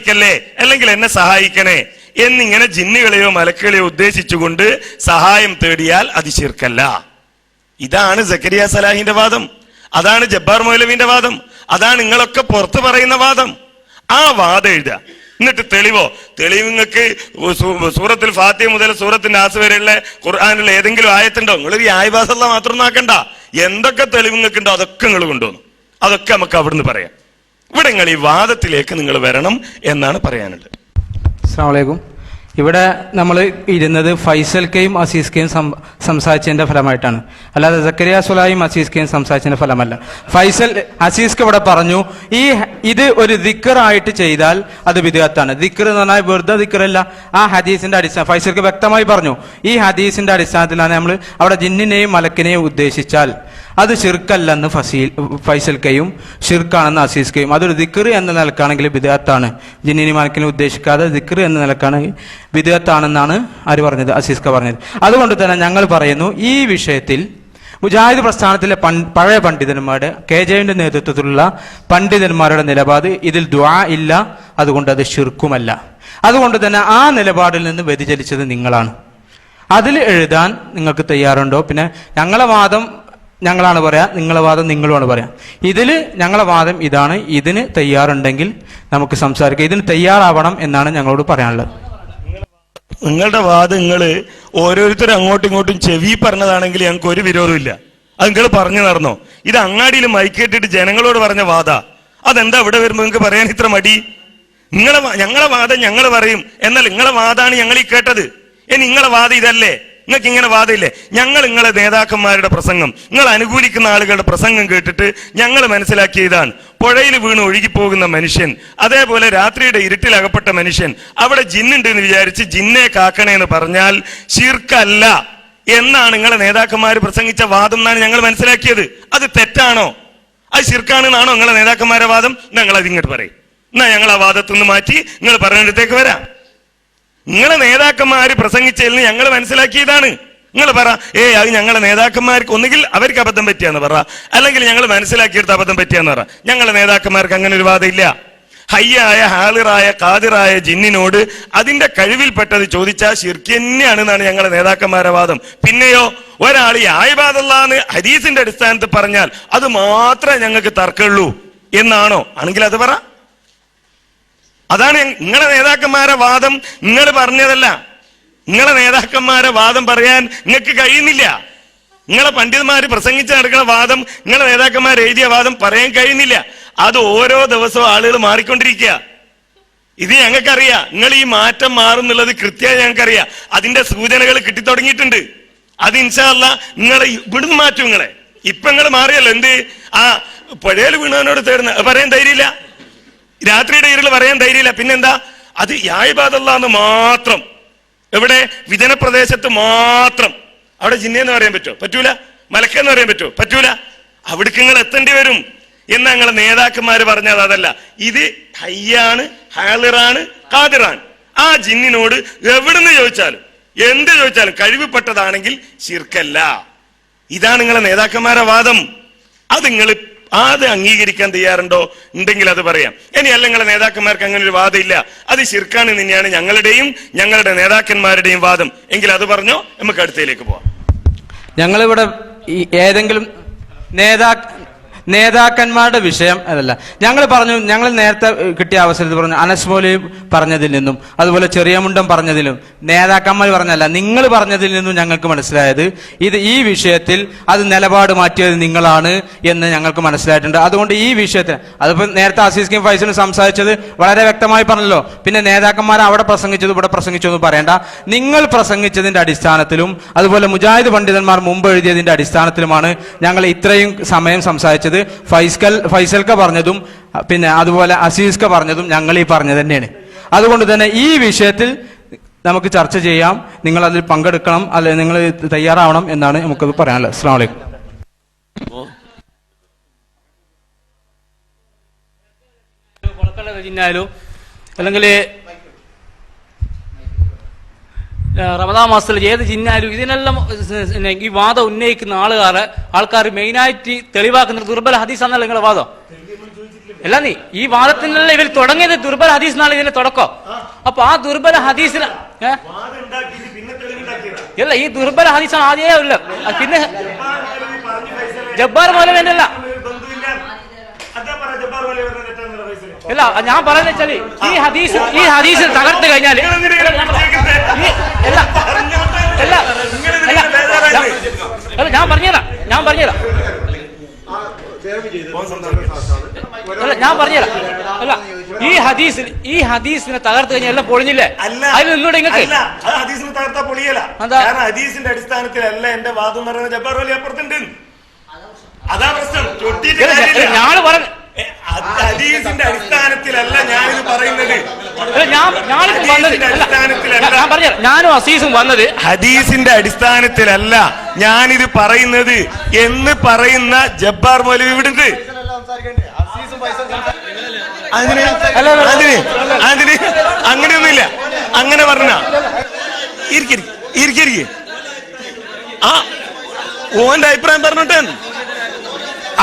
അനുവദിക്കല്ലേ, അല്ലെങ്കിൽ എന്നെ സഹായിക്കണേ എന്നിങ്ങനെ ജിന്നുകളെയോ മലക്കുകളെയോ ഉദ്ദേശിച്ചുകൊണ്ട് സഹായം തേടിയാൽ അത് ശിർക്കല്ല. ഇതാണ് സക്കരിയ സലാഹിന്റെ വാദം, അതാണ് ജബ്ബാർ മൗലവിന്റെ വാദം, അതാണ് നിങ്ങളൊക്കെ പുറത്ത് പറയുന്ന വാദം. ആ വാദം എഴുതുക. എന്നിട്ട് തെളിവ് നിങ്ങൾക്ക് സൂറത്തുൽ ഫാത്തിഹ മുതൽ സൂറത്തുൽ നാസ് വരെയുള്ള ഖുർആനിലുള്ള ഏതെങ്കിലും ആയത്തുണ്ടോ? നിങ്ങൾ ഈ ആയവാസല്ല മാത്രം നോക്കണ്ട, എന്തൊക്കെ തെളിവ് നിങ്ങൾക്ക് ഉണ്ടോ അതൊക്കെ നിങ്ങൾ കൊണ്ടുവന്നു, അതൊക്കെ നമുക്ക് അവിടുന്ന് പറയാം. ഇവിടെ നിങ്ങൾ ഈ വാദത്തിലേക്ക് നിങ്ങൾ വരണം എന്നാണ് പറയാനുള്ളത്. അസ്സലാമു അലൈക്കും. ഇവിടെ നമ്മൾ ഇരുന്നത് ഫൈസൽ കെയും അസീസ് കെയും സംസാരിച്ചതിന്റെ ഫലമായിട്ടാണ്, അല്ലാതെ സക്കരിയ സുലായും അസീസ് കെയും സംസാരിച്ചതിന്റെ ഫലമല്ല. അസീസ് കെ ഇവിടെ പറഞ്ഞു ഇത് ഒരു ദിക്റായിട്ട് ചെയ്താൽ അത് ബിദ്അത്താണ്. ദിക്ർ എന്ന് പറഞ്ഞാൽ വെറുതെ ദിക്റല്ല, ആ ഹദീസിന്റെ അടിസ്ഥാനം ഫൈസൽ കെ വ്യക്തമായി പറഞ്ഞു. ഈ ഹദീസിന്റെ അടിസ്ഥാനത്തിലാണ് നമ്മൾ അവിടെ ജിന്നിനെയും മലക്കിനെയും ഉദ്ദേശിച്ചാൽ അത് ഷിർക്കല്ലെന്ന് ഫൈസൽ കെയും ഷിർക്കാണെന്ന് അസീസ് കെയും. അതൊരു ദിക്ർ എന്ന നിലക്കാണെങ്കിൽ ബിദ്അത്താണ്. ജിന്നിനെ മലക്കിനെ ഉദ്ദേശിക്കാതെ ദിക്ർ എന്ന നിലക്കാണെങ്കിൽ ബിദ്അത്താണെന്നാണ് ആര് പറഞ്ഞത്? അസീസ് ക പറഞ്ഞത്. അതുകൊണ്ട് തന്നെ ഞങ്ങൾ പറയുന്നു, ഈ വിഷയത്തിൽ മുജാഹിദ് പ്രസ്ഥാനത്തിലെ പഴയ പണ്ഡിതന്മാരുടെ KJയുടെ നേതൃത്വത്തിലുള്ള പണ്ഡിതന്മാരുടെ നിലപാട് ഇതിൽ ദുആ ഇല്ല, അതുകൊണ്ട് അത് ഷിർക്കുമല്ല. അതുകൊണ്ട് തന്നെ ആ നിലപാടിൽ നിന്ന് വ്യതിചലിച്ചത് നിങ്ങളാണ്. അതിൽ എഴുതാൻ നിങ്ങൾക്ക് തയ്യാറുണ്ടോ? പിന്നെ ഞങ്ങളെ വാദം ഞങ്ങളാണ് പറയാ, നിങ്ങളെ വാദം നിങ്ങളുമാണ് പറയാം. ഇതിൽ ഞങ്ങളെ വാദം ഇതാണ്, ഇതിന് തയ്യാറുണ്ടെങ്കിൽ നമുക്ക് സംസാരിക്കാം, ഇതിന് തയ്യാറാവണം എന്നാണ് ഞങ്ങളോട് പറയാനുള്ളത്. നിങ്ങളുടെ വാദം നിങ്ങൾ ഓരോരുത്തരും അങ്ങോട്ടും ഇങ്ങോട്ടും ചെവി പറഞ്ഞതാണെങ്കിൽ ഞങ്ങൾക്ക് ഒരു വിരോധമില്ല, അത് നിങ്ങൾ പറഞ്ഞു നടന്നോ. ഇത് അങ്ങാടിയിൽ മൈക്കേട്ടിട്ട് ജനങ്ങളോട് പറഞ്ഞ വാദ, അതെന്താ ഇവിടെ വരുമ്പോൾ നിങ്ങൾക്ക് പറയാൻ ഇത്ര മടി? ഞങ്ങളെ വാദം ഞങ്ങൾ പറയും, എന്നാൽ നിങ്ങളെ വാദമാണ് ഞങ്ങൾ ഈ കേട്ടത്. നിങ്ങളെ വാദം ഇതല്ലേ? നിങ്ങൾക്ക് ഇങ്ങനെ വാദമില്ലേ? ഞങ്ങൾ നിങ്ങളെ നേതാക്കന്മാരുടെ പ്രസംഗം, നിങ്ങൾ അനുകൂലിക്കുന്ന ആളുകളുടെ പ്രസംഗം കേട്ടിട്ട് ഞങ്ങൾ മനസ്സിലാക്കിയതാണ്, പുഴയിൽ വീണ് ഒഴുകിപ്പോകുന്ന മനുഷ്യൻ, അതേപോലെ രാത്രിയുടെ ഇരുട്ടിൽ അകപ്പെട്ട മനുഷ്യൻ, അവിടെ ജിന്നുണ്ട് എന്ന് വിചാരിച്ച് ജിന്നെ കാക്കണേ എന്ന് പറഞ്ഞാൽ ശിർക്കല്ല എന്നാണ് നിങ്ങളെ നേതാക്കന്മാർ പ്രസംഗിച്ച വാദം എന്നാണ് ഞങ്ങൾ മനസ്സിലാക്കിയത്. അത് തെറ്റാണോ? അത് ശിർക്കാണെന്നാണോ നിങ്ങളെ നേതാക്കന്മാരുടെ വാദം? ഞങ്ങൾ അത് ഇങ്ങോട്ട് പറയും. എന്നാ ഞങ്ങൾ ആ വാദത്തുനിന്ന് മാറ്റി നിങ്ങൾ പറഞ്ഞിടത്തേക്ക് വരാം. നിങ്ങളെ നേതാക്കന്മാര് പ്രസംഗിച്ചതിൽ ഞങ്ങൾ മനസ്സിലാക്കിയതാണ്. നിങ്ങൾ പറ, അത് ഞങ്ങളെ നേതാക്കന്മാർക്ക് ഒന്നുകിൽ അവർക്ക് അബദ്ധം പറ്റിയാന്ന് പറ, അല്ലെങ്കിൽ ഞങ്ങൾ മനസ്സിലാക്കിയെടുത്ത് അബദ്ധം പറ്റിയാന്ന് പറ. ഞങ്ങളെ നേതാക്കന്മാർക്ക് അങ്ങനെ ഒരു വാദമില്ല. ഹയ്യായ ഹാളിറായ ഖാദിറായ ജിന്നിനോട് അതിന്റെ കഴിവിൽപ്പെട്ടത് ചോദിച്ചാൽ ശിർക്ക് തന്നെയാണെന്നാണ് ഞങ്ങളെ നേതാക്കന്മാരുടെ വാദം. പിന്നെയോ ഒരാൾ ഈ ആയിബാദല്ലാന്ന് ഹദീസിന്റെ അടിസ്ഥാനത്തിൽ പറഞ്ഞാൽ അത് മാത്രമേ ഞങ്ങൾക്ക് തർക്കമുള്ളൂ എന്നാണോ? ആണെങ്കിൽ അത് പറ. അതാണ് നിങ്ങളെ നേതാക്കന്മാരെ വാദം. നിങ്ങൾ പറഞ്ഞതല്ല, നിങ്ങളെ നേതാക്കന്മാരെ വാദം പറയാൻ നിങ്ങൾക്ക് കഴിയുന്നില്ല. നിങ്ങളെ പണ്ഡിതന്മാര് പ്രസംഗിച്ച് നടക്കുന്ന വാദം, നിങ്ങളെ നേതാക്കന്മാർ എഴുതിയ വാദം പറയാൻ കഴിയുന്നില്ല. അത് ഓരോ ദിവസവും ആളുകൾ മാറിക്കൊണ്ടിരിക്കുക. ഇത് ഞങ്ങൾക്കറിയാം. നിങ്ങൾ ഈ മാറ്റം മാറുന്നുള്ളത് കൃത്യമായി ഞങ്ങൾക്കറിയാം. അതിന്റെ സൂചനകൾ കിട്ടിത്തുടങ്ങിയിട്ടുണ്ട്. അത് ഇൻഷാ അല്ലാഹ് നിങ്ങളെ ഇവിടുന്ന് മാറ്റും. നിങ്ങളെ ഇപ്പൊ നിങ്ങൾ മാറിയല്ലോ. എന്ത് ആ പുഴയിൽ വീണവനോട് തേടുന്ന പറയാൻ ധൈര്യമില്ല, രാത്രിയുടെ ഇരുൾ പറയാൻ ധൈര്യമില്ല. പിന്നെന്താ? അത് യായിബാദല്ലാന്ന് മാത്രം, എവിടെ വിജന പ്രദേശത്ത് മാത്രം. അവിടെ ജിന്നെന്ന് പറയാൻ പറ്റുമോ? പറ്റൂല. മലക്കെന്ന് പറയാൻ പറ്റുമോ? പറ്റൂല. അവിടേക്ക് നിങ്ങൾ എത്തേണ്ടി വരും എന്നാ നിങ്ങളെ നേതാക്കന്മാര് പറഞ്ഞത്. അതല്ല, ഇത് ഹയ്യാണ്, ഹാളിറാണ്, ഖാദിറാണ്. ആ ജിന്നിനോട് എവിടുന്ന് ചോദിച്ചാലും എന്ത് ചോദിച്ചാലും കഴിവുപ്പെട്ടതാണെങ്കിൽ ശിർക്കല്ല. ഇതാണ് നിങ്ങളെ നേതാക്കന്മാരുടെ വാദം. അത് നിങ്ങൾ അത് അംഗീകരിക്കാൻ തയ്യാറുണ്ടോ? ഉണ്ടെങ്കിൽ അത് പറയാം. ഇനി അല്ല നിങ്ങളെ നേതാക്കന്മാർക്ക് അങ്ങനെ ഒരു വാദം ഇല്ല, അത് ശിർക്കാണ് തന്നെയാണ് ഞങ്ങളുടെയും ഞങ്ങളുടെ നേതാക്കന്മാരുടെയും വാദം, എങ്കിൽ അത് പറഞ്ഞോ, നമുക്ക് അടുത്തയിലേക്ക് പോവാം. ഞങ്ങളിവിടെ ഏതെങ്കിലും നേതാക്കന്മാരുടെ വിഷയം അതല്ല. ഞങ്ങൾ പറഞ്ഞു, ഞങ്ങൾ നേരത്തെ കിട്ടിയ അവസരത്തിൽ പറഞ്ഞു, അനസ് മൗലവി പറഞ്ഞതിൽ നിന്നും അതുപോലെ ചെറിയ മുണ്ടം പറഞ്ഞതിലും നേതാക്കന്മാർ പറഞ്ഞല്ല, നിങ്ങൾ പറഞ്ഞതിൽ നിന്നും ഞങ്ങൾക്ക് മനസ്സിലായത് ഈ വിഷയത്തിൽ അത് നിലപാട് മാറ്റിയത് നിങ്ങളാണ് എന്ന് ഞങ്ങൾക്ക് മനസ്സിലായിട്ടുണ്ട്. അതുകൊണ്ട് ഈ വിഷയത്തിൽ അതിപ്പോ നേരത്തെ അസീസ് കെയും ഫൈസലും സംസാരിച്ചത് വളരെ വ്യക്തമായി പറഞ്ഞല്ലോ. പിന്നെ നേതാക്കന്മാർ അവിടെ പ്രസംഗിച്ചത് ഇവിടെ പ്രസംഗിച്ചൊന്നും പറയണ്ട. നിങ്ങൾ പ്രസംഗിച്ചതിന്റെ അടിസ്ഥാനത്തിലും അതുപോലെ മുജാഹിദ് പണ്ഡിതന്മാർ മുമ്പ് എഴുതിയതിന്റെ അടിസ്ഥാനത്തിലുമാണ് ഞങ്ങൾ ഇത്രയും സമയം സംസാരിച്ചത്. ഫൈസൽക്ക പറഞ്ഞതും പിന്നെ അതുപോലെ അസീസ്ക പറഞ്ഞതും ഞങ്ങൾ ഈ പറഞ്ഞത് തന്നെയാണ്. അതുകൊണ്ട് തന്നെ ഈ വിഷയത്തിൽ നമുക്ക് ചർച്ച ചെയ്യാം, നിങ്ങൾ അതിൽ പങ്കെടുക്കണം, അല്ലെ നിങ്ങൾ തയ്യാറാവണം എന്നാണ് നമുക്കത് പറയാനുള്ളത്. അസ്സലാമു അലൈക്കും. അല്ലെങ്കിൽ റമദാൻ മാസത്തിൽ ഏത് ജിന്നാലും ഇതിനെല്ലാം ഈ വാദം ഉന്നയിക്കുന്ന ആൾക്കാർ മെയിനായിട്ട് തെളിവാക്കുന്ന ദുർബല ഹദീസാണല്ലോ നിങ്ങളുടെ വാദം. അല്ല നീ ഈ വാദത്തിനുള്ള ഇവർ തുടങ്ങിയത് ദുർബല ഹദീസിനാണ് ഇതിന്റെ തുടക്കം. അപ്പൊ ആ ദുർബല ഹദീസിന് അല്ല, ഈ ദുർബല ഹദീസാണ് ആദ്യമേ ഉള്ളത്. പിന്നെ ജബ്ബാർ മൗലവിന്റെ അല്ല. അല്ല, ഞാൻ പറയുന്ന വെച്ചാല് ഈ ഹദീസ് തകർത്ത് കഴിഞ്ഞാല് ഞാൻ പറഞ്ഞുതരാം അല്ല, ഈ ഹദീസിനെ തകർത്ത് കഴിഞ്ഞാൽ എല്ലാം പൊളിഞ്ഞില്ലേ? അതിൽ നിന്നൂടെ ഇങ്ങക്ക് ഹദീസിനെ തകർത്താ പൊളിയല. കാരണം ഹദീസിന്റെ അടിസ്ഥാനത്തിലല്ല എന്റെ വാദം എന്ന് പറയുന്നത്. ജബ്ബാർ വലിയ അപ്പുറത്തുണ്ട്. അതാ പ്രശ്നം. ഞാള് പറഞ്ഞു ഹദീസിന്റെ അടിസ്ഥാനത്തിലല്ല ഞാനിത് പറയുന്നത്. ഞാൻ പറഞ്ഞ ഞാനും അസീസും വന്നത് ഹദീസിന്റെ അടിസ്ഥാനത്തിലല്ല ഞാനിത് പറയുന്നത് എന്ന് പറയുന്ന ജബ്ബാർ മൗലവി ഇവിടെ ഉണ്ട്. അതിന് അങ്ങനെയൊന്നുമില്ല. അങ്ങനെ പറഞ്ഞ ഇരിക്കരിക്ക് ആ ഓന്റെ അഭിപ്രായം പറഞ്ഞിട്ട്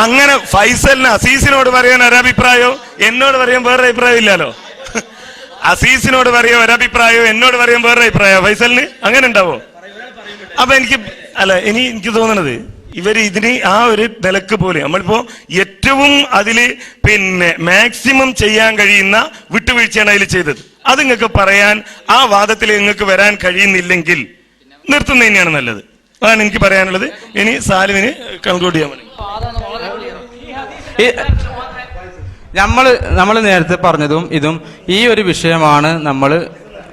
അങ്ങനെ ഫൈസലിന് അസീസിനോട് പറയാൻ ഒരഭിപ്രായോ എന്നോട് പറയാൻ വേറെ അഭിപ്രായം ഇല്ലല്ലോ. അസീസിനോട് പറയാൻ ഒരഭിപ്രായോ എന്നോട് പറയാൻ വേറെ അഭിപ്രായോ ഫൈസലിന് അങ്ങനെ ഉണ്ടാവോ? അപ്പൊ എനിക്ക് തോന്നുന്നത് ഇവര് ഇതിന് ആ ഒരു നിലക്ക് പോലെ നമ്മളിപ്പോ ഏറ്റവും അതില് മാക്സിമം ചെയ്യാൻ കഴിയുന്ന വിട്ടുവീഴ്ചയാണ് അതിൽ ചെയ്തത്. അത് നിങ്ങൾക്ക് പറയാൻ ആ വാദത്തിൽ നിങ്ങൾക്ക് വരാൻ കഴിയുന്നില്ലെങ്കിൽ നിർത്തുന്നത് തന്നെയാണ് നല്ലത്. അതാണ് എനിക്ക് പറയാനുള്ളത്. ഇനി സാലിമിന് കൺക്ലൂഡ് ചെയ്യാൻ വേണ്ടി നമ്മൾ നേരത്തെ പറഞ്ഞതും ഇതും ഈ ഒരു വിഷയമാണ് നമ്മൾ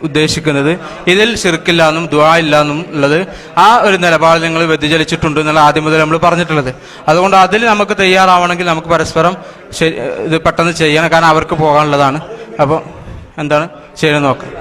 ഉദ്ദേശിക്കുന്നത്. ഇതിൽ ശിർക്കില്ല എന്നും ദുആ ഇല്ല എന്നും ഉള്ളത് ആ ഒരു നിലപാട് നിങ്ങൾ വ്യതിചലിച്ചിട്ടുണ്ട് എന്നുള്ള ആദ്യം മുതൽ നമ്മൾ പറഞ്ഞിട്ടുള്ളത്. അതുകൊണ്ട് അതിൽ നമുക്ക് തയ്യാറാവണമെങ്കിൽ നമുക്ക് പരസ്പരം ഇത് പെട്ടെന്ന് ചെയ്യണം. കാരണം അവർക്ക് പോകാനുള്ളതാണ്. അപ്പോൾ എന്താണ് ചെയ്യണം നോക്കാം.